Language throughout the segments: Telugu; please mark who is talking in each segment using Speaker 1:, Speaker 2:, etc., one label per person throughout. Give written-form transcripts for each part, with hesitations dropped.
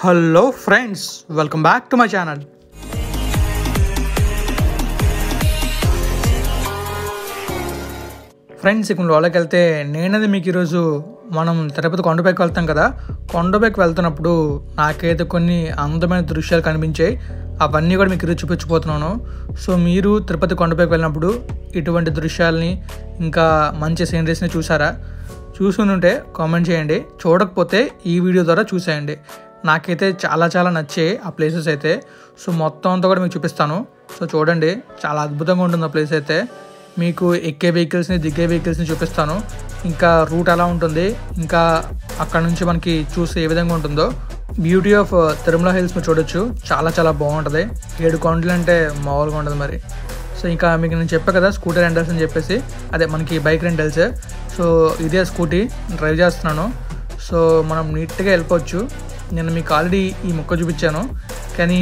Speaker 1: Hello friends, welcome back to my channel. Friends, ఇక్కడ వాళ్ళకి వెళ్తే నేనది మీకు ఈరోజు మనం తిరుపతి కొండపైకి వెళ్తాం కదా. కొండపైకి వెళ్తున్నప్పుడు నాకైతే కొన్ని అందమైన దృశ్యాలు కనిపించాయి. అవన్నీ కూడా మీకు ఈరోజు చూపించబోతున్నాను. సో మీరు తిరుపతి కొండపైకి వెళ్ళినప్పుడు ఇటువంటి దృశ్యాలని ఇంకా మంచి సీనరీస్ని చూసుంటే కామెంట్ చేయండి. చూడకపోతే ఈ వీడియో ద్వారా చూసేయండి. నాకైతే చాలా నచ్చాయి ఆ ప్లేసెస్ అయితే. సో మొత్తం అంతా కూడా మీకు చూపిస్తాను. సో చూడండి, చాలా అద్భుతంగా ఉంటుంది ఆ ప్లేస్ అయితే. మీకు ఎక్కే వెహికల్స్ని, దిగే వెహికల్స్ని చూపిస్తాను. ఇంకా రూట్ ఎలా ఉంటుంది, ఇంకా అక్కడ నుంచి మనకి చూస్తే ఏ విధంగా ఉంటుందో. బ్యూటీ ఆఫ్ తిరుమల హిల్స్ మీరు చూడొచ్చు. చాలా బాగుంటుంది. 7 కొండలు అంటే మామూలుగా ఉంటుంది మరి. సో ఇంకా మీకు నేను చెప్పా కదా స్కూటర్ రెంటల్స్ అని చెప్పేసి, అదే మనకి బైక్ రెంటల్స్. సో ఇదే స్కూటీ డ్రైవ్ చేస్తున్నాను. సో మనం నీట్గా వెళ్ళిపోవచ్చు. నేను మీకు ఆల్రెడీ ఈ మొక్క చూపించాను, కానీ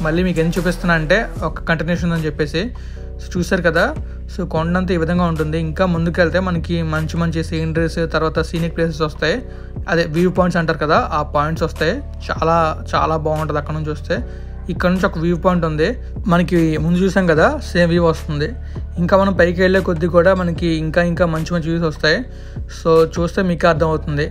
Speaker 1: మళ్ళీ మీకు ఎందుకు చూపిస్తున్నా అంటే ఒక కంటిన్యూషన్ ఉందని చెప్పేసి. సో చూసారు కదా, సో కొండంతా ఈ విధంగా ఉంటుంది. ఇంకా ముందుకు వెళ్తే మనకి మంచి సీనరీస్, తర్వాత సీనిక్ ప్లేసెస్ వస్తాయి. అదే వ్యూ పాయింట్స్ అంటారు కదా, ఆ పాయింట్స్ వస్తాయి. చాలా బాగుంటుంది అక్కడ నుంచి వస్తే. ఇక్కడ నుంచి ఒక వ్యూ పాయింట్ ఉంది, మనకి ముందు చూసాం కదా సేమ్ వ్యూ వస్తుంది. ఇంకా మనం పైకి వెళ్ళే కొద్దీ కూడా మనకి ఇంకా మంచి వ్యూస్ వస్తాయి. సో చూస్తే మీకు అర్థమవుతుంది.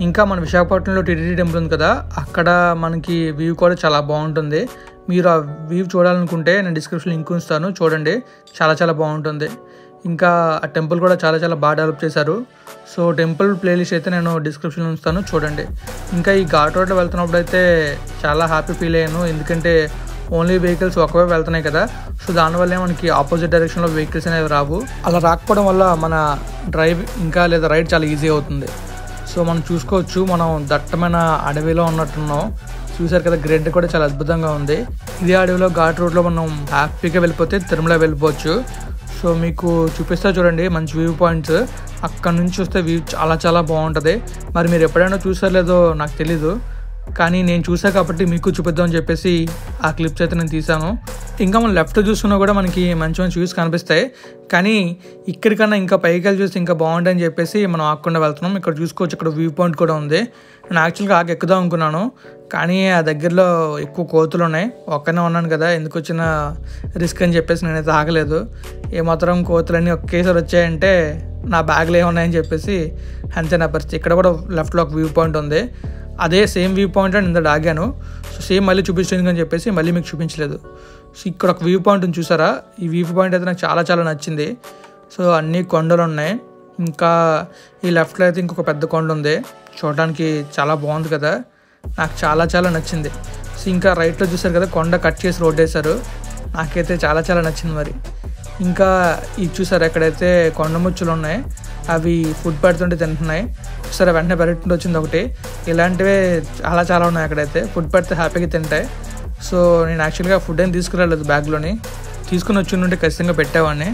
Speaker 1: ఇంకా మన విశాఖపట్నంలో టీటీడీ టెంపుల్ ఉంది కదా, అక్కడ మనకి వ్యూ కూడా చాలా బాగుంటుంది. మీరు ఆ వ్యూ చూడాలనుకుంటే నేను డిస్క్రిప్షన్ లింక్ ఉంచుతాను, చూడండి. చాలా బాగుంటుంది. ఇంకా ఆ టెంపుల్ కూడా చాలా బాగా డెవలప్ చేశారు. సో టెంపుల్ ప్లేలిస్ట్ అయితే నేను డిస్క్రిప్షన్లో ఉంచుతాను, చూడండి. ఇంకా ఈ ఘాట్ రోడ్లో వెళ్తున్నప్పుడు అయితే చాలా హ్యాపీ ఫీల్ అయ్యాను. ఎందుకంటే ఓన్లీ వెహికల్స్ ఒకవైపు వెళ్తున్నాయి కదా. సో దానివల్లే మనకి ఆపోజిట్ డైరెక్షన్లో వెహికల్స్ అనేవి రావు. అలా రాకపోవడం వల్ల మన డ్రైవ్ ఇంకా లేదా రైడ్ చాలా ఈజీ అవుతుంది. సో మనం చూసుకోవచ్చు, మనం దట్టమైన అడవిలో ఉన్నట్టున్నాం. చూసారు కదా, గ్రేడ్ కూడా చాలా అద్భుతంగా ఉంది. ఇదే అడవిలో ఘాట్ రోడ్లో మనం హ్యాపీగా వెళ్ళిపోతే తిరుమల వెళ్ళిపోవచ్చు. సో మీకు చూపిస్తా చూడండి, మంచి వ్యూ పాయింట్స్. అక్కడ నుంచి చూస్తే వ్యూ చాలా బాగుంటుంది. మరి మీరు ఎప్పుడైనా చూసారో లేదో నాకు తెలీదు, కానీ నేను చూసా కాబట్టి మీకు చూపిద్దామని చెప్పేసి ఆ క్లిప్స్ అయితే నేను తీసాను. ఇంకా మనం లెఫ్ట్ చూసుకున్నా కూడా మనకి మంచి వ్యూస్ కనిపిస్తాయి. కానీ ఇక్కడికన్నా ఇంకా పైకి వెళ్ళి చూస్తే ఇంకా బాగుంటాయని చెప్పేసి మనం ఆగకుండా వెళ్తున్నాం. ఇక్కడ చూసుకోవచ్చు, ఇక్కడ వ్యూ పాయింట్ కూడా ఉంది. నేను యాక్చువల్గా ఎక్కుదాం అనుకున్నాను, కానీ ఆ దగ్గరలో ఎక్కువ కోతులు ఉన్నాయి. ఒక్కనే ఉన్నాను కదా, ఎందుకు వచ్చిన రిస్క్ అని చెప్పేసి నేనైతే ఆగలేదు. ఏమాత్రం కోతులన్నీ ఒకేసారి వచ్చాయంటే నా బ్యాగ్లో ఏమున్నాయని చెప్పేసి అంతే నా పరిస్థితి. ఇక్కడ కూడా లెఫ్ట్లో ఒక వ్యూ పాయింట్ ఉంది. అదే సేమ్ వ్యూ పాయింట్ అని ఇంత ఆగాను. సో సేమ్ మళ్ళీ చూపించడానికి అని చెప్పేసి మళ్ళీ మీకు చూపించలేదు. సో ఇక్కడ ఒక వ్యూ పాయింట్ ఉంది, చూసారా? ఈ వ్యూ పాయింట్ అయితే నాకు చాలా నచ్చింది. సో అన్ని కొండలు ఉన్నాయి. ఇంకా ఈ లెఫ్ట్లో అయితే ఇంకొక పెద్ద కొండ ఉంది, చూడడానికి చాలా బాగుంది కదా, నాకు చాలా నచ్చింది. సో ఇంకా రైట్లో చూసారు కదా, కొండ కట్ చేసి రోడ్ వేశారు. నాకైతే చాలా నచ్చింది మరి. ఇంకా ఇది చూసారు, ఎక్కడైతే కొండ ముచ్చులు ఉన్నాయి అవి ఫుడ్ పెడుతుంటే తింటున్నాయి. సరే వెంటనే పెరుగుతుంటే వచ్చింది ఒకటి. ఇలాంటివే చాలా ఉన్నాయి అక్కడైతే, ఫుడ్ పెడితే హ్యాపీగా తింటాయి. సో నేను యాక్చువల్గా ఫుడ్ ఏం తీసుకురాలేదు, బ్యాగ్లోని తీసుకుని వచ్చి ఖచ్చితంగా పెట్టేవాడిని.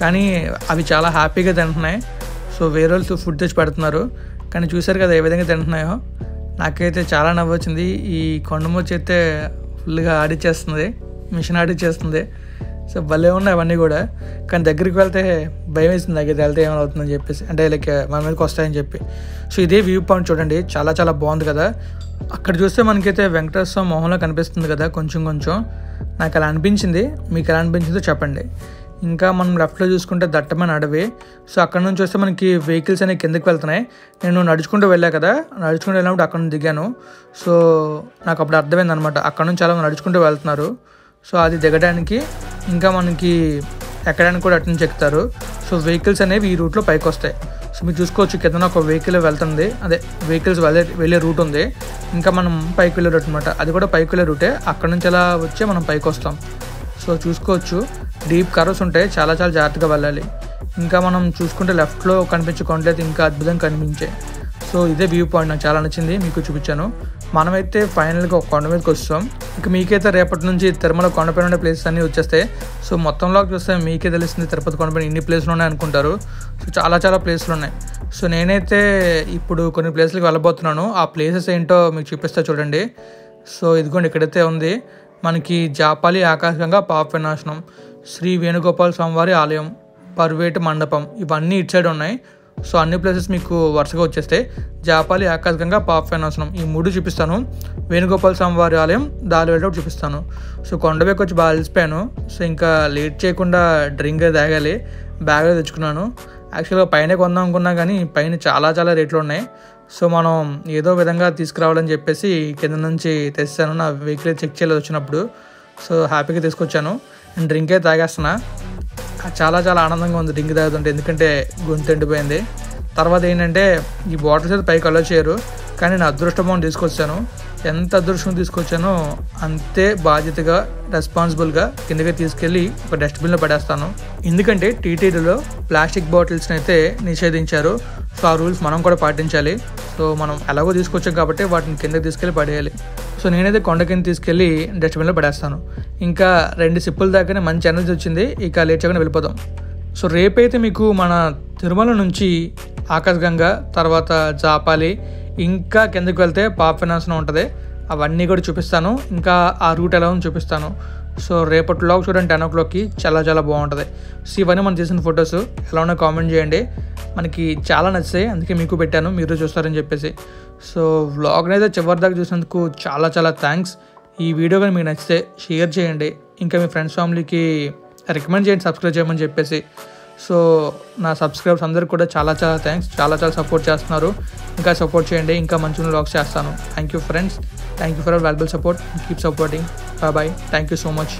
Speaker 1: కానీ అవి చాలా హ్యాపీగా తింటున్నాయి. సో వేరే వాళ్ళు ఫుడ్ తెచ్చి పెడుతున్నారు, కానీ చూసారు కదా ఏ విధంగా తింటున్నాయో. నాకైతే చాలా నవ్వొచ్చింది. ఈ కొండముచ్చి అయితే ఫుల్గా ఆడిచ్చేస్తుంది, మిషన్ ఆడిచ్చేస్తుంది. సో భలే ఉన్నాయి అవన్నీ కూడా. కానీ దగ్గరికి వెళ్తే భయం వేస్తుంది, నాకైతే వెళ్తే ఏమైనా అవుతుందని చెప్పేసి, అంటే లైక్ మన మీదకి వస్తాయని చెప్పి. సో ఇదే వ్యూ పాయింట్ చూడండి, చాలా బాగుంది కదా. అక్కడ చూస్తే మనకైతే వెంకటేశ్వర మొహంలో కనిపిస్తుంది కదా కొంచెం. నాకు అలా అనిపించింది, మీకు ఎలా అనిపించిందో చెప్పండి. ఇంకా మనం లెఫ్ట్లో చూసుకుంటే దట్టమైన అడవి. సో అక్కడ నుంచి వస్తే మనకి వెహికల్స్ అనేవి కిందకి వెళ్తున్నాయి. నేను నడుచుకుంటూ వెళ్ళా కదా, నడుచుకుంటూ వెళ్ళినప్పుడు అక్కడ నుంచి దిగాను. సో నాకు అప్పుడు అర్థమైంది అనమాట, అక్కడ నుంచి చాలా నడుచుకుంటూ వెళ్తున్నారు. సో అది దిగడానికి ఇంకా మనకి ఎక్కడానికి కూడా అటు నుంచి ఎక్కుతారు. సో వెహికల్స్ అనేవి ఈ రూట్లో పైకి వస్తాయి. సో మీరు చూసుకోవచ్చు, కింద ఒక వెహికల్ వెళ్తుంది, అదే వెహికల్స్ వెళ్ళే రూట్ ఉంది. ఇంకా మనం పైకి వెళ్ళే రూట్ అనమాట, అది కూడా పైకి వెళ్ళే రూటే. అక్కడ నుంచి అలా వచ్చి మనం పైకి వస్తాం. సో చూసుకోవచ్చు, డీప్ కర్వ్స్ ఉంటాయి, చాలా జాగ్రత్తగా వెళ్ళాలి. ఇంకా మనం చూసుకుంటే లెఫ్ట్లో కనిపించే కొండలైతే ఇంకా అద్భుతంగా కనిపించాయి. సో ఇదే వ్యూ పాయింట్ నాకు చాలా నచ్చింది, మీకు చూపించాను. మనమైతే ఫైనల్గా ఒక కొండ మీదకి వస్తాం. ఇక మీకైతే రేపటి నుంచి తిరుమల కొండపైన ఉండే ప్లేసెస్ అన్నీ వచ్చేస్తాయి. సో మొత్తంలో చూస్తే మీకే తెలిసింది తిరుపతి కొండపైన ఇన్ని ప్లేసులు ఉన్నాయి అనుకుంటారు. సో చాలా ప్లేసులు ఉన్నాయి. సో నేనైతే ఇప్పుడు కొన్ని ప్లేసులకు వెళ్ళబోతున్నాను. ఆ ప్లేసెస్ ఏంటో మీకు చూపిస్తా చూడండి. సో ఇదిగోండి, ఇక్కడైతే ఉంది మనకి జాపాలి ఆకాశగంగా పాప వినాశనం, శ్రీ వేణుగోపాల స్వామివారి ఆలయం, పర్వేటి మండపం, ఇవన్నీ ఇటు సైడ్ ఉన్నాయి. సో అన్ని ప్లేసెస్ మీకు వరుసగా వచ్చేస్తాయి. జాపాలి, ఆకాశగంగా, పాప వినాశనం ఈ 3 చూపిస్తాను. వేణుగోపాల స్వామి వారి ఆలయం దారి వెళ్ళేటప్పుడు చూపిస్తాను. సో కొండపైకి వచ్చి బాగా అలసిపోయాను. సో ఇంకా లేట్ చేయకుండా డ్రింక్ తాగాలి. బ్యాగ్లో తెచ్చుకున్నాను. యాక్చువల్గా పైన కొందాం అనుకున్నా కానీ పైన చాలా చాలా రేట్లు ఉన్నాయి. సో మనం ఏదో విధంగా తీసుకురావాలని చెప్పేసి కింద నుంచి తెచ్చాను. నా వెహికల్ చెక్ చేయలేదు వచ్చినప్పుడు. సో హ్యాపీగా తీసుకొచ్చాను. నేను డ్రింకే తాగేస్తున్నా. చాలా చాలా ఆనందంగా ఉంది డ్రింక్ తాగుతుంటే, ఎందుకంటే గొంతు ఎండిపోయింది. తర్వాత ఏంటంటే ఈ బాటిల్స్ అయితే పైకి అలో చేయరు, కానీ నేను అదృష్టమో తీసుకొచ్చాను. ఎంత అదృష్టం తీసుకొచ్చానో అంతే బాధ్యతగా రెస్పాన్సిబుల్గా కిందకి తీసుకెళ్ళి ఒక డస్ట్బిన్లో పడేస్తాను. ఎందుకంటే టీటీడీలో ప్లాస్టిక్ బాటిల్స్ని అయితే నిషేధించారు. సో ఆ రూల్స్ మనం కూడా పాటించాలి. సో మనం ఎలాగో తీసుకొచ్చాం కాబట్టి వాటిని కిందకి తీసుకెళ్ళి పడేయాలి. సో నేనైతే కొండ కింద తీసుకెళ్ళి డస్ట్బిన్లో పడేస్తాను. ఇంకా 2 సిప్పుల దాకానే మంచి ఎనర్జీ వచ్చింది. ఇక లేట్ చేయకుండా వెళ్ళిపోదాం. సో రేపైతే మీకు మన తిరుమల నుంచి ఆకాశగంగా, తర్వాత జాపాలి, ఇంకా కిందకి వెళ్తే పాప వినాశనం ఉంటుంది. అవన్నీ కూడా చూపిస్తాను. ఇంకా ఆ రూట్ ఎలా ఉందో చూపిస్తాను. సో రేపటి వ్లాగ్ చూడండి 10 o'clockకి చాలా చాలా బాగుంటుంది. సో ఇవన్నీ మనం చేసిన ఫొటోస్ ఎలా ఉన్నా కామెంట్ చేయండి. మనకి చాలా నచ్చాయి, అందుకే మీకు పెట్టాను, మీరు చూస్తారని చెప్పేసి. సో వ్లాగ్ని అయితే చివరి దాకా చూసినందుకు చాలా చాలా థ్యాంక్స్. ఈ వీడియో కానీ మీకు నచ్చితే షేర్ చేయండి. ఇంకా మీ ఫ్రెండ్స్ ఫ్యామిలీకి రికమెండ్ చేయండి సబ్స్క్రైబ్ చేయమని చెప్పేసి. సో నా సబ్స్క్రైబర్స్ అందరికీ కూడా చాలా చాలా థ్యాంక్స్. చాలా చాలా సపోర్ట్ చేస్తున్నారు. ఇంకా సపోర్ట్ చేయండి. ఇంకా మంచి వ్లాగ్స్ చేస్తాను. Thank you friends. Thank you for our valuable support. Keep supporting. Bye. Thank you so much.